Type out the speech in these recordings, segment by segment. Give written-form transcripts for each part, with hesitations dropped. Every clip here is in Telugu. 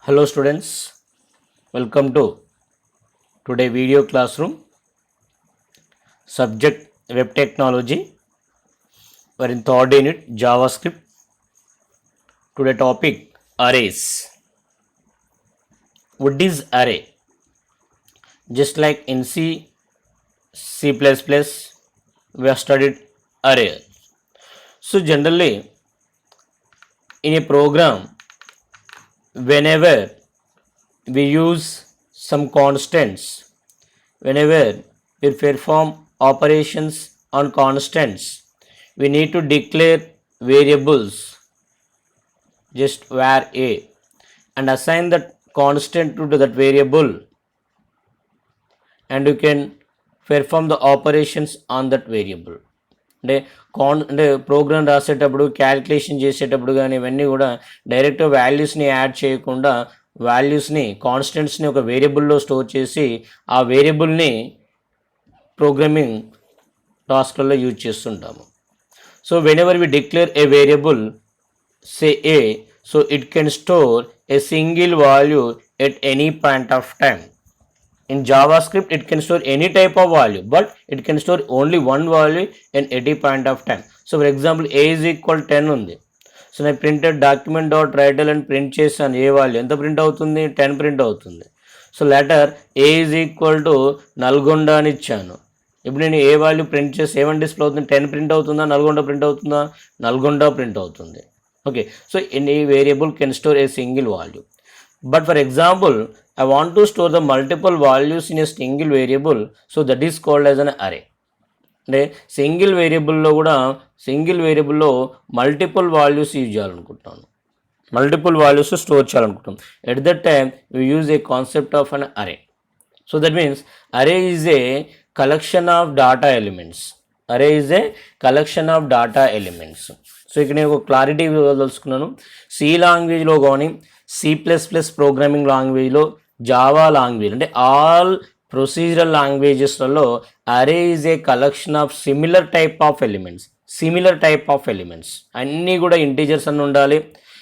Hello students, welcome to today video classroom. Subject Web Technology. We are in third unit JavaScript. Today topic arrays. What is array? Just like in C++, we have studied array. So generally in a program, whenever we use some constants, whenever we perform operations on constants, we need to declare variables just var a and assign that constant to that variable, and you can perform the operations on that variable. అంటే ప్రోగ్రామ్ రాసేటప్పుడు క్యాలిక్యులేషన్ చేసేటప్పుడు కానీ ఇవన్నీ కూడా డైరెక్ట్ వాల్యూస్ని యాడ్ చేయకుండా వాల్యూస్ని కాన్స్టెంట్స్ని ఒక వేరియబుల్లో స్టోర్ చేసి ఆ వేరియబుల్ని ప్రోగ్రామింగ్ టాస్క్లలో యూజ్ చేస్తుంటాము. So whenever we declare a variable say a, so it can store a single value at any point of time. In JavaScript it can store any type of value, but it can store only one value in any point of time. So for example a is equal 10 ఉంది. సో నేను ప్రింటెడ్ డాక్యుమెంట్ డాట్ రైటల్ అని ప్రింట్ చేశాను, ఏ వాల్యూ ఎంత ప్రింట్ అవుతుంది, 10 ప్రింట్ అవుతుంది. So letter A is equal to Nalgonda అని ఇచ్చాను. ఇప్పుడు నేను ఏ వాల్యూ ప్రింట్ చేసి ఏమని డిస్ప్లే అవుతుంది, 10 ప్రింట్ అవుతుందా, నల్గొండ ప్రింట్ అవుతుందా, నల్గొండ ప్రింట్ అవుతుంది. Okay, so any variable can store a single value, but for example I want to store the multiple values in a single variable, so that is called as an array. అంటే సింగిల్ వేరియబుల్లో కూడా సింగిల్ వేరియబుల్లో మల్టిపుల్ వాల్యూస్ యూజ్ చేయాలనుకుంటున్నాను, మల్టిపుల్ వాల్యూస్ స్టోర్ చేయాలనుకుంటాం. At that time we use a concept of an array. So that means array is a collection of data elements. Array is a collection of data elements. So ఇక్కడ నేను ఒక క్లారిటీ తెలుసుకున్నాను. సి లాంగ్వేజ్లో కానీ C++ ప్రోగ్రామింగ్ లాంగ్వేజ్లో, జావా లాంగ్వేజ్ అంటే ఆల్ ప్రొసీజరల్ లాంగ్వేజెస్లలో అరే is a collection of similar type of elements. అన్నీ కూడా ఇంటీజర్స్ అన్న ఉండాలి,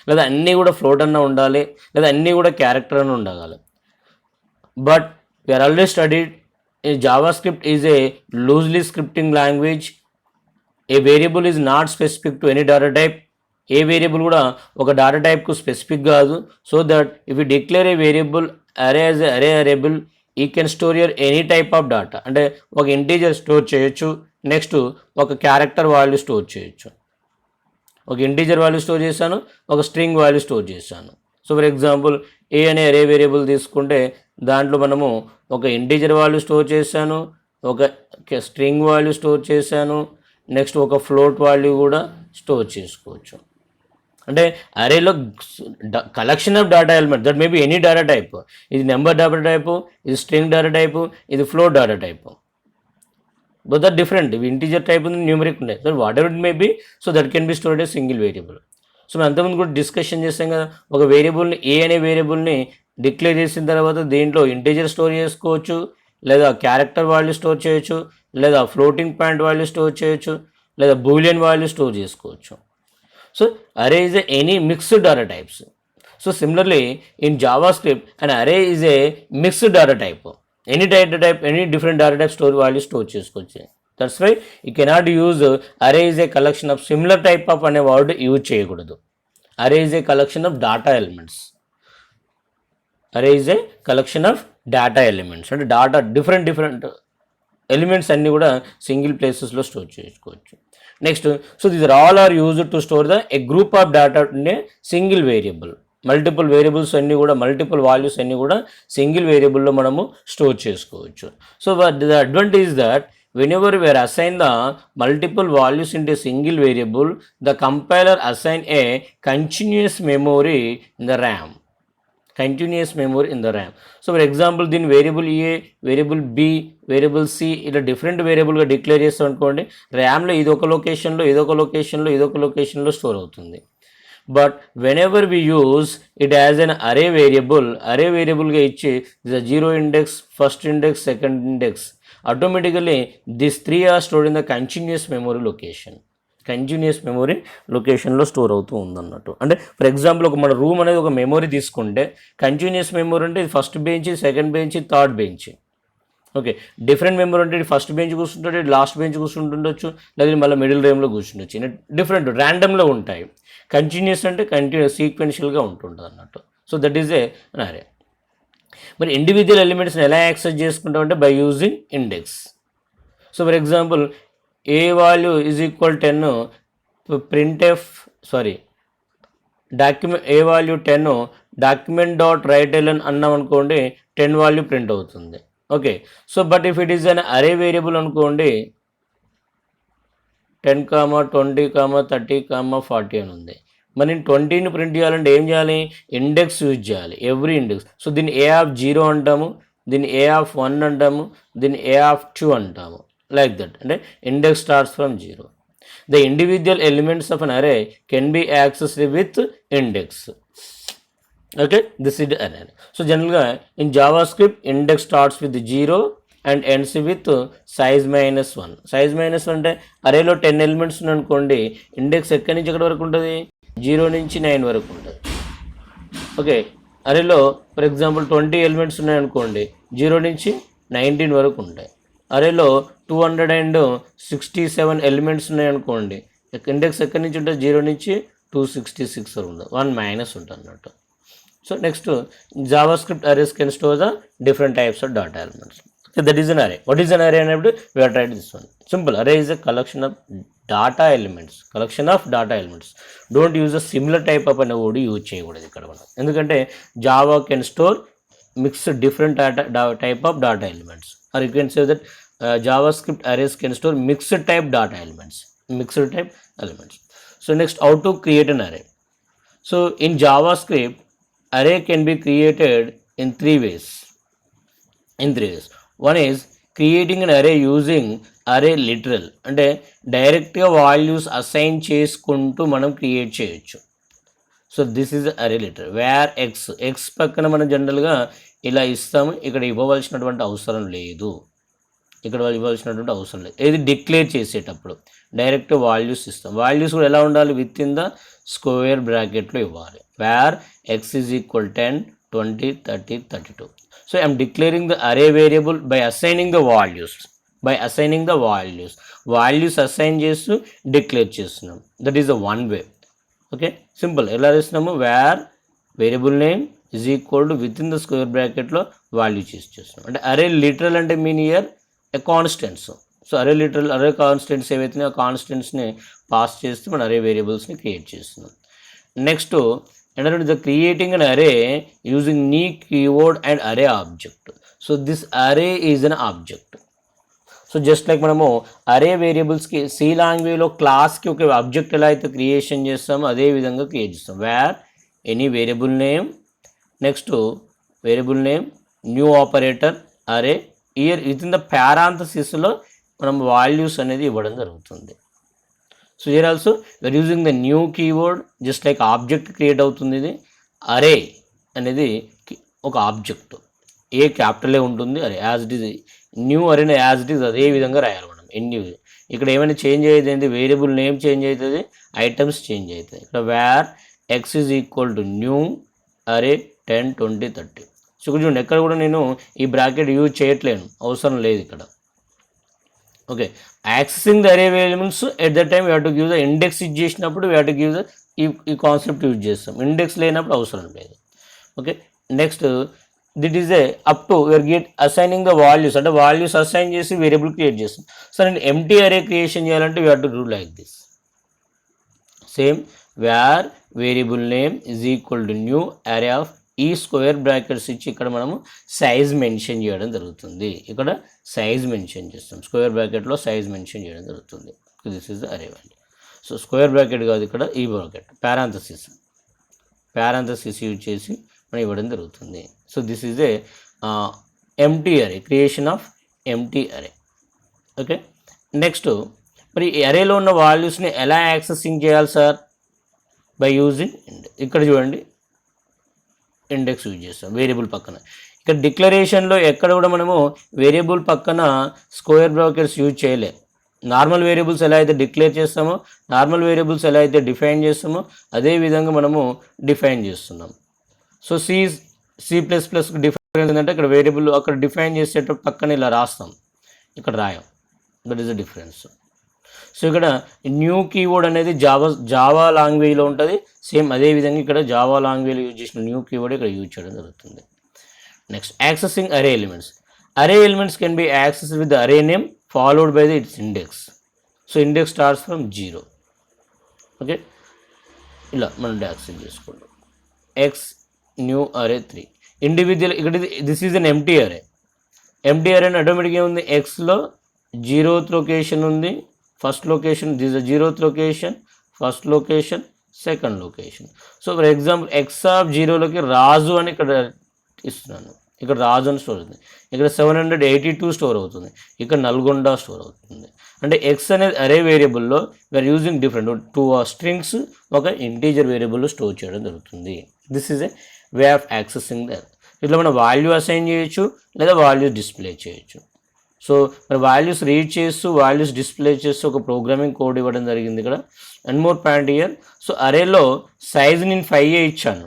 లేదా అన్నీ కూడా ఫ్లోట్ అన్న ఉండాలి, లేదా అన్నీ కూడా క్యారెక్టర్ అన్న ఉండగాలి. But we are already studied JavaScript is a loosely scripting language. A variable is not specific to any data type. A variable కూడా ఒక డేటా టైప్కు స్పెసిఫిక్ కాదు. So that if you declare a variable అరే యాజ్ ఎ అరే వేరియబుల్, ఈ can store your any type of data. అంటే ఒక ఇంటీజర్ స్టోర్ చేయొచ్చు, నెక్స్ట్ ఒక క్యారెక్టర్ వాల్యూ స్టోర్ చేయొచ్చు. ఒక ఇంటీజర్ వాల్యూ స్టోర్ చేశాను, ఒక స్ట్రింగ్ వాల్యూ స్టోర్ చేశాను. సో ఫర్ ఎగ్జాంపుల్ ఏ అనే అరే వేరియబుల్ తీసుకుంటే దాంట్లో మనము ఒక ఇంటీజర్ వాల్యూ స్టోర్ చేశాను, ఒక స్ట్రింగ్ వాల్యూ స్టోర్ చేశాను, నెక్స్ట్ ఒక ఫ్లోట్ వాల్యూ కూడా స్టోర్ చేసుకోవచ్చు. అంటే అరేలో collection of data element, that may be any data type. ఇది నెంబర్ డేటా టైపు, ఇది స్ట్రింగ్ డేటా టైపు, ఇది float data type. But that different. ఇవి ఇంటీజర్ టైప్ ఉంది, న్యూమరిక్ ఉన్నాయి. So whatever it may be, so that can be stored a single variable. So మనం అంతకుముందు కూడా డిస్కషన్ చేస్తాం కదా, ఒక వేరియబుల్ని ఏ అనే వేరియబుల్ని డిక్లేర్ చేసిన తర్వాత దీంట్లో ఇంటీజర్ స్టోర్ చేసుకోవచ్చు, లేదా క్యారెక్టర్ వాల్యూ స్టోర్ చేయొచ్చు, లేదా ఫ్లోటింగ్ పాయింట్ వాల్యూ స్టోర్ చేయొచ్చు, లేదా బూలియన్ వాల్యూ స్టోర్ చేసుకోవచ్చు. So array is any mixed data types. So similarly in JavaScript an array is a mixed data type. Any data type, any different data type store value store చేసుకోవచ్చు. That's why you cannot use array is a collection of similar type of అనే వర్డ్ యూజ్ చేయకూడదు. Array is a collection of data elements. Array is a collection of data elements. అంటే డాటా డిఫరెంట్ ఎలిమెంట్స్ అన్నీ కూడా సింగిల్ ప్లేసెస్లో స్టోర్ చేసుకోవచ్చు. Next, so these all are used to store a group of data in a single variable. Multiple variables అన్నీ కూడా, మల్టిపుల్ వాల్యూస్ అన్నీ కూడా సింగిల్ వేరియబుల్లో మనము స్టోర్ చేసుకోవచ్చు. So the advantage that whenever we are assign the multiple values into a single variable, the compiler assign a continuous memory in the RAM. So for example దీన్ని variable a, variable b, variable c ఇలా డిఫరెంట్ వేరియబుల్గా డిక్లేర్ చేస్తాం అనుకోండి, ర్యామ్లో ఇదొక లొకేషన్లో స్టోర్ అవుతుంది. But whenever we use it as an array వేరియబుల్గా ఇచ్చి the 0 index, first index, second index, automatically these three are stored in the continuous memory location. Continuous memory లొకేషన్లో స్టోర్ అవుతూ ఉందన్నట్టు. అంటే ఫర్ ఎగ్జాంపుల్ మన రూమ్ అనేది ఒక మెమొరీ తీసుకుంటే కంటిన్యూస్ మెమొరీ అంటే ఇది first bench, second bench, third bench. Okay, different member అంటే ఫస్ట్ బెంచ్ కూర్చుంటాడు, లాస్ట్ బెంచ్ కూర్చుంటుండొచ్చు, లేదా మళ్ళీ మిడిల్ రేమ్లో కూర్చుండొచ్చు. డిఫరెంట్ ర్యాండమ్లో ఉంటాయి. కంటిన్యూస్ అంటే సీక్వెన్షియల్గా ఉంటుంటుంది అన్నట్టు. సో దట్ ఈజ్ ఏ అరే. మరి ఇండివిజువల్ ఎలిమెంట్స్ని ఎలా యాక్సెస్ చేసుకుంటామంటే by using index. So for example a value is equal 10 document a value 10 document.writeLn అన్నాం అనుకోండి 10 వాల్యూ ప్రింట్ అవుతుంది. Okay, so but if it is an array variable అనుకోండి 10, 20, 30, 40 అని ఉంది. మరి నేను 20ని ప్రింట్ చేయాలంటే ఏం చేయాలి? ఇండెక్స్ యూజ్ చేయాలి, ఎవ్రీ ఇండెక్స్. సో దీన్ని A0 అంటాము, దీన్ని A1 అంటాము, దీన్ని A2 అంటాము, లైక్ దట్. అంటే index starts from 0. The individual elements of an array can be accessed with index. Okay, this is array. So జనరల్గా in JavaScript index starts with 0 and ends with size -1. size -1 అంటే అరేలో 10 ఎలిమెంట్స్ ఉన్నాయనుకోండి, ఇండెక్స్ ఎక్కడి నుంచి ఎక్కడి వరకు ఉంటుంది? 0 నుంచి 9 వరకు ఉంటుంది. ఓకే, అరేలో ఫర్ ఎగ్జాంపుల్ 20 ఎలిమెంట్స్ ఉన్నాయనుకోండి, 0 నుంచి 19 వరకు ఉంటాయి. అరేలో 267 ఎలిమెంట్స్ ఉన్నాయనుకోండి, ఇండెక్స్ ఎక్కడి నుంచి ఉంటుంది? 0 నుంచి 266 వరకు ఉంటుంది, 1 మైనస్ ఉంటుంది అన్నట్టు. So next JavaScript arrays can store the different types of data elements. So that is an array. What is an array? And we are trying this one. Simple. Array is a collection of data elements. Don't use a similar type of an OD use చేయకూడదు ఇక్కడ మనం. ఎందుకంటే Java can store mixed different type of data elements. Or you can say that JavaScript arrays can store mixed type data elements. So next, how to create an array. So in JavaScript, array can be created in three ways. One is creating an array using array literal. అంటే డైరెక్ట్గా వాల్యూస్ అసైన్ చేసుకుంటూ మనం క్రియేట్ చేయొచ్చు. సో దిస్ ఈజ్ అరే లిటరల్. వేర్ ఎక్స్ పక్కన మనం జనరల్గా ఇలా ఇస్తాము, ఇక్కడ ఇవ్వవలసినటువంటి అవసరం లేదు. ఏది డిక్లేర్ చేసేటప్పుడు డైరెక్ట్ వాల్యూస్ ఇస్తాం. వాల్యూస్ కూడా ఎలా ఉండాలి? విత్ ఇన్ ద స్క్వేర్ బ్రాకెట్లో ఇవ్వాలి. Where x is equal 10, 20, 30, 32. So I'm declaring the array variable by assigning the values. Values assign చేస్తూ డిక్లేర్ చేస్తున్నాం. That is the one way. Okay, simple. ఎలా చేస్తున్నాము? Where variable name is equal to within the square బ్రాకెట్లో వాల్యూ చేస్తున్నాం. అంటే అరే లిటరల్ అంటే mean array constants. So array constants ఏవైతే ఆ కాన్స్టెంట్స్ని పాస్ చేస్తూ మనం అరే వేరియబుల్స్ని క్రియేట్ చేస్తున్నాం. నెక్స్ట్ ఏంటంటే ద క్రియేటింగ్ అన్ అరే యూజింగ్ నీ కీవర్డ్ అండ్ అరే ఆబ్జెక్ట్. సో దిస్ అరే is an object. So just like మనము అరే వేరియబుల్స్కి సి లాంగ్వేజ్లో క్లాస్కి ఒక ఆబ్జెక్ట్ ఎలా అయితే క్రియేషన్ చేస్తామో అదే విధంగా క్రియేట్ చేస్తాం. Where any variable name, next variable name, new operator, array. Here within the పారాంథసిస్లో మనం వాల్యూస్ అనేది ఇవ్వడం జరుగుతుంది. So here also we are using the new keyword, just like object create అవుతుంది. ఇది అరే అనేది ఒక ఆబ్జెక్ట్, ఏ క్యాపిటలే ఉంటుంది. Array as it is new అరేని యాజ్ ఇట్ ఈజ్ అదే విధంగా రాయాలి మనం. ఇక్కడ ఏమైనా చేంజ్ అయ్యేది ఏంటి? వేరియబుల్ నేమ్ చేంజ్ అవుతుంది, ఐటమ్స్ చేంజ్ అవుతాయి. ఇక్కడ where x is equal to new array 10, 20, 30. So ఇక్కడ చూడండి, ఎక్కడ కూడా నేను ఈ బ్రాకెట్ యూజ్ చేయట్లేను, అవసరం లేదు ఇక్కడ. Okay, accessing the array elements at the time we have to give the index use చేసినప్పుడు we have to give the ఈ కాన్సెప్ట్ యూజ్ చేస్తాం. ఇండెక్స్ లేనప్పుడు అవసరం లేదు. Okay, next that is up to you are assigning the values. అంటే వాల్యూస్ అసైన్ చేసి వేరియబుల్ క్రియేట్ చేస్తాం. సో నేను ఎంటీ అరే క్రియేషన్ చేయాలంటే we have to do like this. Same where variable name is equal to new అరే ఆఫ్ ఈ స్క్వేర్ బ్రాకెట్స్ ఇచ్చి ఇక్కడ మనము సైజ్ మెన్షన్ చేయడం జరుగుతుంది. ఇక్కడ సైజ్ మెన్షన్ చేస్తాం, స్క్వేర్ బ్రాకెట్లో సైజ్ మెన్షన్ చేయడం జరుగుతుంది. దిస్ ఈజ్ ద అరే వాల్యూ. సో స్క్వేర్ బ్రాకెట్ కాదు, ఇక్కడ ఈ బ్రాకెట్ పారాంథసిస్ యూజ్ చేసి మనం ఇవ్వడం జరుగుతుంది. So this is A empty array, creation of empty అరే. ఓకే, నెక్స్ట్ మరి ఈ అరేలో ఉన్న వాల్యూస్ని ఎలా యాక్సెసింగ్ చేయాలి సార్? బై యూజింగ్ ఇక్కడ చూడండి ఇండెక్స్ యూజ్ చేస్తాం వేరియబుల్ పక్కన. ఇక్కడ డిక్లరేషన్లో ఎక్కడ కూడా మనము వేరియబుల్ పక్కన స్క్వేర్ బ్రాకెట్స్ యూజ్ చేయలే. నార్మల్ వేరియబుల్స్ ఎలా అయితే డిక్లేర్ చేస్తామో, నార్మల్ వేరియబుల్స్ ఎలా అయితే డిఫైన్ చేస్తామో అదే విధంగా మనము డిఫైన్ చేస్తున్నాం. So C plus plus difference ఏంటంటే ఇక్కడ వేరియబుల్ అక్కడ డిఫైన్ చేసేటప్పుడు పక్కన ఇలా రాస్తాం, ఇక్కడ రాయం. That is the difference. So ఇక్కడ న్యూ కీవర్డ్ అనేది జావా లాంగ్వేజ్లో ఉంటుంది. సేమ్ అదే విధంగా ఇక్కడ జావా లాంగ్వేజ్లో యూజ్ చేసిన న్యూ కీవర్డ్ ఇక్కడ యూజ్ చేయడం జరుగుతుంది. నెక్స్ట్, యాక్సెసింగ్ అరే ఎలిమెంట్స్. అరే elements can be access with the అరే name followed by the it's index. So index starts from 0. Okay, ఇలా మనం యాక్సెస్ చేసుకుంటాం. ఎక్స్ న్యూ అరే 3 ఇండివిజువల్. ఇక్కడ this is an empty array. Empty array అని ఆటోమేటిక్గా ఉంది. ఎక్స్లో 0th లొకేషన్ ఉంది, first location, this is 0th location, first location, second location. So for example x of 0లోకి రాజు అని ఇక్కడ ఇస్తున్నాను. ఇక్కడ రాజు అని స్టోర్ అవుతుంది. ఇక్కడ 782 స్టోర్ అవుతుంది. ఇక్కడ నల్గొండ స్టోర్ అవుతుంది. అంటే ఎక్స్ అనేది అరే వేరియబుల్లో వీఆర్ యూజింగ్ డిఫరెంట్ 2 స్ట్రింగ్స్ ఒక ఇంటీజర్ వేరియబుల్లో స్టోర్ చేయడం జరుగుతుంది. This is a way of accessing that. ఇట్లా మనం వాల్యూ అసైన్ చేయొచ్చు లేదా వాల్యూస్ డిస్ప్లే చేయొచ్చు. సో మరి వాల్యూస్ రీడ్ చేస్తూ వాల్యూస్ డిస్ప్లే చేస్తూ ఒక ప్రోగ్రామింగ్ కోడ్ ఇవ్వడం జరిగింది ఇక్కడ. And more point here. So అరేలో సైజ్ నేను 5 ఇచ్చాను.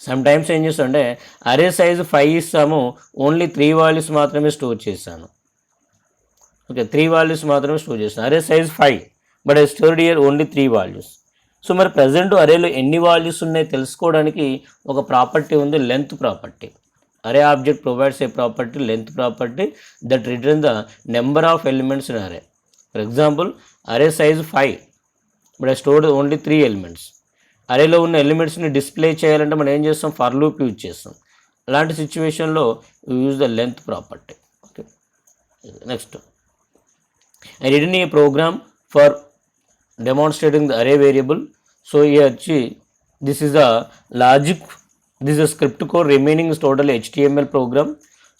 సమ్ టైమ్స్ ఏం చేస్తానంటే అరే సైజు 5 ఇస్తాము, ఓన్లీ 3 వాల్యూస్ మాత్రమే స్టోర్ చేశాను. ఓకే, 3 వాల్యూస్ మాత్రమే స్టోర్ చేస్తాను. Array size 5 but I stored here only 3 values. So మరి ప్రజెంట్ అరేలో ఎన్ని వాల్యూస్ ఉన్నాయో తెలుసుకోవడానికి ఒక ప్రాపర్టీ ఉంది, length property. Array object provides a property, length property, that return the number of elements in array. For example array size 5 but I stored only 3 elements. అరేలో ఉన్న ఎలిమెంట్స్ని డిస్ప్లే చేయాలంటే మనం ఏం చేస్తాం, ఫర్ లూప్ యూజ్ చేస్తాం. అలాంటి సిచ్యువేషన్లో use the length property. Okay, next, I written a program for demonstrating the array variable. So here this is a logic, this is a script code, remaining is totally HTML program.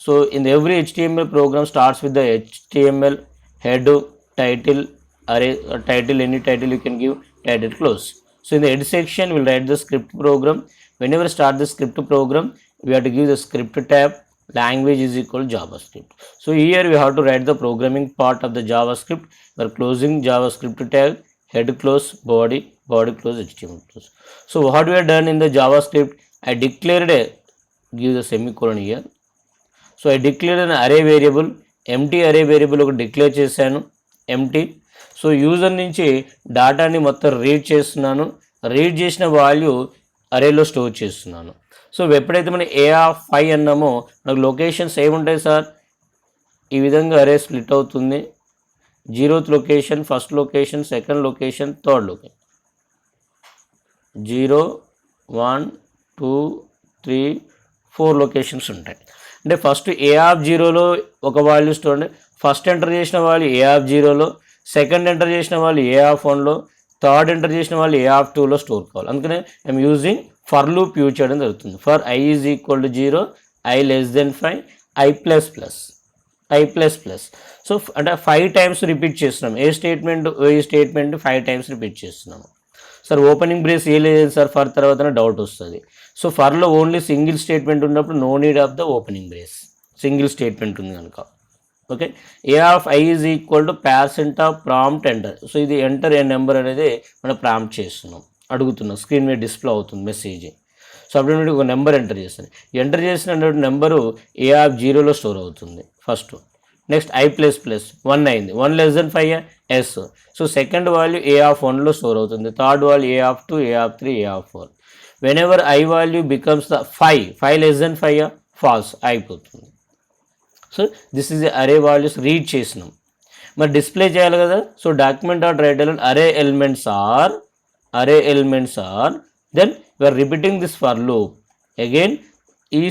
So in every HTML program starts with the HTML head, title, array title, any title you can give, title, close. So in the head section we'll write the script program. Whenever start the script program we have to give the script tab, language is equal JavaScript. So here we have to write the programming part of the JavaScript. We're closing JavaScript tag, head close, body close, HTML close. So what we have done in the JavaScript, I declared give the semicolon here. So I declared an array variable, empty array variable ఒక డిక్లేర్ చేశాను, empty. సో యూజర్ నుంచి డాటాని మొత్తం రీడ్ చేస్తున్నాను, రీడ్ చేసిన వాల్యూ అరేలో స్టోర్ చేస్తున్నాను. సో ఎప్పుడైతే మనం A5 అన్నామో నాకు లొకేషన్స్ ఏముంటాయి సార్, ఈ విధంగా అరే స్ప్లిట్ అవుతుంది. 0th location, first location, second location, third location. 0, 1, 2, 3, 4 locations ఉంటాయి. అంటే ఫస్ట్ A0లో ఒక వాల్యూ స్టోర్, ఫస్ట్ ఎంటర్ చేసిన వాళ్ళు A0లో, సెకండ్ ఎంటర్ చేసిన వాళ్ళు A1లో, థర్డ్ ఎంటర్ చేసిన వాళ్ళు A2లో స్టోర్ కావాలి. అందుకనే I'm using for loop use చేయడం జరుగుతుంది. For i is equal to 0, i less than 5, i plus plus, i plus plus. So అంటే 5 టైమ్స్ రిపీట్ చేస్తున్నాం. ఈ స్టేట్మెంట్ 5 టైమ్స్ రిపీట్ చేస్తున్నాము. సార్ ఓపెనింగ్ బ్రేస్ ఏ లేదు సార్ ఫర్ తర్వాత డౌట్ వస్తుంది. సో ఫర్లో ఓన్లీ సింగిల్ స్టేట్మెంట్ ఉన్నప్పుడు no need of the opening brace, single statement ఉంది కనుక. Okay, A(i) is equal to % of prompt enter. So ఇది ఎంటర్ ఏ నెంబర్ అనేది మనం ప్రాంప్ట్ చేస్తున్నాం, అడుగుతున్నాం, స్క్రీన్ మీద డిస్ప్లే అవుతుంది మెసేజ్. సో అప్పుడు ఒక నెంబర్ ఎంటర్ చేస్తాను. ఎంటర్ చేసిన నెంబరు A0లో స్టోర్ అవుతుంది first. Next i plus plus 1 అయింది, 1 less than 5 yes. So second value A1లో స్టోర్ అవుతుంది, third value A2, A3, A4. Whenever i value becomes the 5 less than 5 false అయిపోతుంది. So this is array values read చేసినాం, మరి డిస్ప్లే చేయాలి కదా. So document dot write array elements are then we are repeating this for loop again. ఈ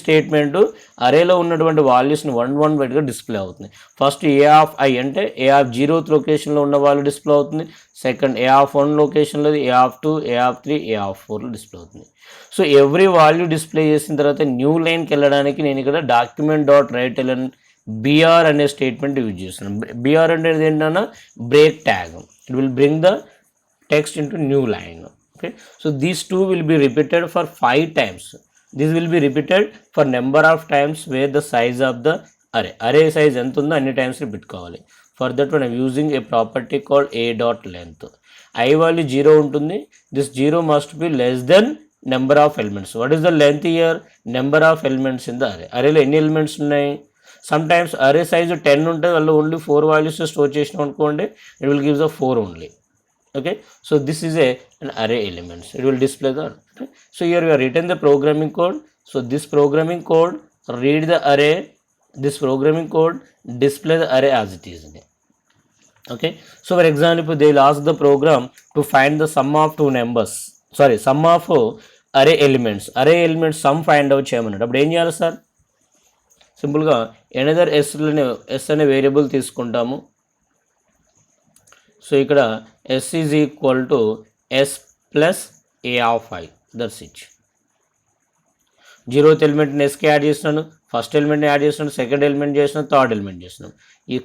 స్టేట్మెంటు అరేలో ఉన్నటువంటి వాల్యూస్ని 1 బైట్గా డిస్ప్లే అవుతుంది. ఫస్ట్ A(i) అంటే A0th లొకేషన్లో ఉన్న వాల్యూ డిస్ప్లే అవుతుంది. సెకండ్ A1 లొకేషన్లో, A2, A3, A4లో డిస్ప్లే అవుతుంది. సో ఎవ్రీ వాల్యూ డిస్ప్లే చేసిన తర్వాత న్యూ లైన్కి వెళ్ళడానికి నేను ఇక్కడ document dot write ln BR అనే స్టేట్మెంట్ యూజ్ చేస్తున్నాను. BR అనేది ఏంటన్నా break tag. It will bring the text into new line. Okay, so these 2 will be repeated for 5 times. This will be repeated for number of times where the size of the అరే సైజ్ ఎంత ఉందో అన్ని టైమ్స్ రిపీట్ కావాలి. For that one I'm using a property called A dot length. I value 0 ఉంటుంది. This 0 must be less than number of elements. What is the length year? Number of elements in the అరే. అరేలో ఎన్ని ఎలిమెంట్స్ ఉన్నాయి? సమ్ టైమ్స్ అరే సైజు 10 ఉంటుంది, వాళ్ళు ఓన్లీ 4 వాల్యూస్ స్టోర్ చేసినాం అనుకోండి, it will give the 4 only. Okay, so this is an array elements. It will display the okay. So here we are written the programming code. So this programming code read the array, this programming code display the array as it is. Okay, so for example they will ask the program to find the sum of two numbers, sorry, sum of array elements sum find out చేయమన్నాడు. అప్పుడు ఏం చేయాలి సార్? సింపుల్గా ఎనదర్ ఎస్ అనే వేరియబుల్ తీసుకుంటాము. సో ఇక్కడ s is equal to s plus a of i, that's it. 0th ఎలిమెంట్ని ఎస్కి యాడ్ చేస్తున్నాను, ఫస్ట్ ఎలిమెంట్ని యాడ్ చేస్తున్నాను, సెకండ్ ఎలిమెంట్ చేస్తున్నాను, థర్డ్ ఎలిమెంట్ చేస్తున్నాను. ఈ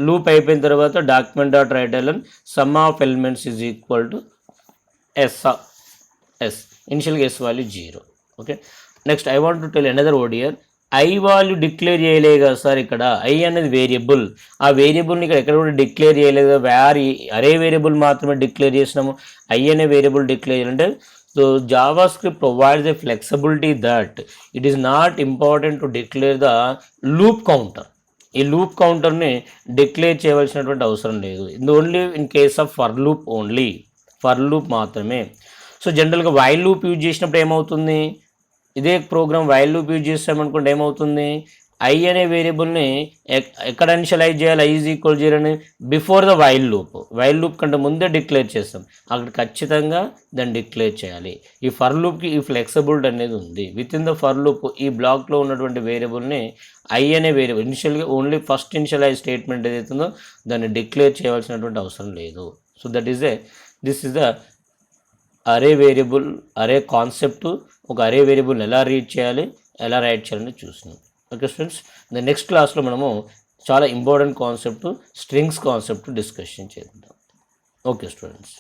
లూప్ అయిపోయిన తర్వాత డాక్యుమెంట్ డాట్ రైట్ ఎలన్ sum of elements is equal to s. ఇనిషియల్గా s value 0. Okay, next I want to tell another word here. I value declare చేయలేదు కదా సార్, ఇక్కడ ఐ అనేది వేరియబుల్. ఆ వేరియబుల్ని ఇక్కడ ఎక్కడ కూడా డిక్లేర్ చేయలేదు కదా, అరే వేరియబుల్ మాత్రమే డిక్లేర్ చేసినాము. ఐ అనే వేరియబుల్ డిక్లేర్ చేయాలంటే so Java script provides a flexibility that it is not important to declare the loop counter. ఈ లూప్ కౌంటర్ని డిక్లేర్ చేయవలసినటువంటి అవసరం లేదు. ఇది only in case of for loop, only for loop మాత్రమే. సో జనరల్గా వైల్ లూప్ యూజ్ చేసినప్పుడు ఏమవుతుంది, ఇదే ప్రోగ్రామ్ వైల్ లూప్ యూజ్ చేస్తామనుకుంటే ఏమవుతుంది, ఐ అనే వేరియబుల్ని ఎక్కడ ఇనిషియలైజ్ చేయాలి, ఐ ఈజ్ ఈక్వల్ 0 అని బిఫోర్ ద వైల్ లూప్ కంటే ముందే డిక్లేర్ చేస్తాం. అక్కడ ఖచ్చితంగా దాన్ని డిక్లేర్ చేయాలి. ఈ ఫర్ లూప్కి ఈ ఫ్లెక్సిబిలిటీ అనేది ఉంది. With in the for loop ఈ బ్లాక్లో ఉన్నటువంటి వేరియబుల్ని ఐ అనే వేరియబుల్ ఇనిషియల్గా ఓన్లీ ఫస్ట్ ఇనిషియలైజ్ స్టేట్మెంట్ ఏదైతుందో దాన్ని డిక్లేర్ చేయవలసినటువంటి అవసరం లేదు. So this is the array variable, అరే కాన్సెప్ట్. ఒక అరే వేరియబుల్ని ఎలా రీడ్ చేయాలి, ఎలా రైట్ చేయాలని చూసినాం. ఓకే స్టూడెంట్స్, నెక్స్ట్ క్లాస్లో మనము చాలా important concept strings concept discussion చేద్దాం. Okay students.